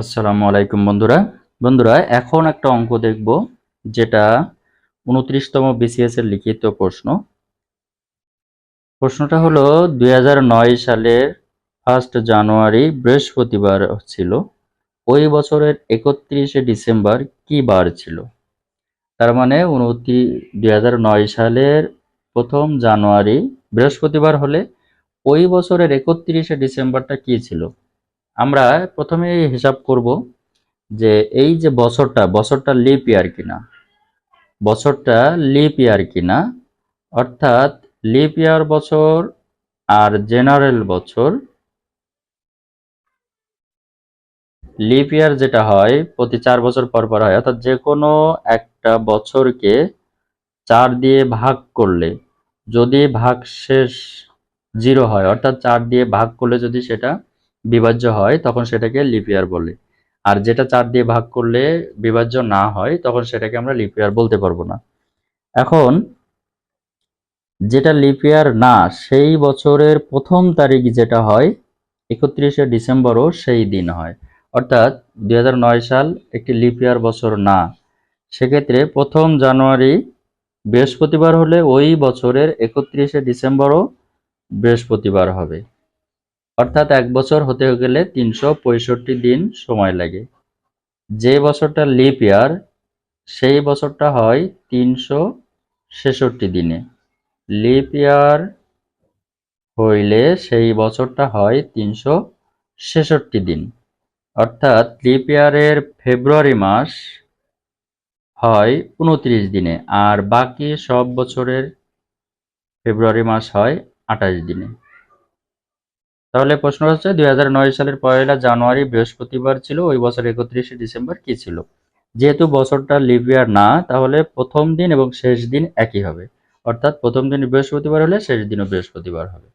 আসসালামু আলাইকুম বন্ধুরা। বন্ধুরা, এখন একটা অঙ্ক দেখব, যেটা 29তম বিসিএস এর লিখিত প্রশ্ন। প্রশ্নটা হলো 2009 সালের 1 জানুয়ারি বৃহস্পতিবার ছিল। ওই বছরের 31শে ডিসেম্বর কি বার ছিল? তার মানে 2009 সালের 1 জানুয়ারি বৃহস্পতিবার হলে ওই বছরের 31শে ডিসেম্বরটা কি ছিল? আমরা প্রথমে হিসাব করব যে এই যে বছরটা লিপ ইয়ার কিনা, অর্থাৎ লিপ ইয়ার বছর আর জেনারেল বছর। লিপ ইয়ার যেটা হয় প্রতি 4 বছর পর পর হয়, অর্থাৎ যে কোনো একটা বছরকে 4 দিয়ে ভাগ করলে যদি ভাগশেষ 0 হয়, অর্থাৎ 4 দিয়ে ভাগ করলে যদি সেটা বিভাজ্য হয় তখন সেটাকে লিপ ইয়ার বলে। আর যেটা 4 দিয়ে ভাগ করলে বিভাজ্য না হয় তখন সেটাকে আমরা লিপ ইয়ার বলতে পারবো না। এখন যেটা লিপ ইয়ার না, সেই বছরের প্রথম তারিখ যেটা হয় 31শে ডিসেম্বরও সেই দিন হয়। অর্থাৎ 2009 সাল একটি লিপ ইয়ার বছর না। সেক্ষেত্রে 1 জানুয়ারি বৃহস্পতিবার হলে ওই বছরের 31শে ডিসেম্বরও বৃহস্পতিবার হবে। অর্থাৎ এক বছর হতে গেলে 365 দিন সময় লাগে। যে বছরটা লিপ ইয়ার সেই বছরটা হয় 366 দিনে। লিপ ইয়ার হইলে সেই বছরটা হয় 366 দিন। অর্থাৎ লিপ ইয়ারের ফেব্রুয়ারি মাস হয় 29 দিনে, আর বাকি সব বছরের ফেব্রুয়ারি মাস হয় 28 দিনে। তাহলে প্রশ্ন হচ্ছে 2009 সালের 1 জানুয়ারি বৃহস্পতিবার ছিল, ওই বছর 31শে ডিসেম্বর কি ছিল? যেহেতু বছরটা লিপ ইয়ার না, তাহলে প্রথম দিন এবং শেষ দিন একই হবে। অর্থাৎ প্রথম দিন বৃহস্পতিবার হলে শেষ দিনও বৃহস্পতিবার হবে।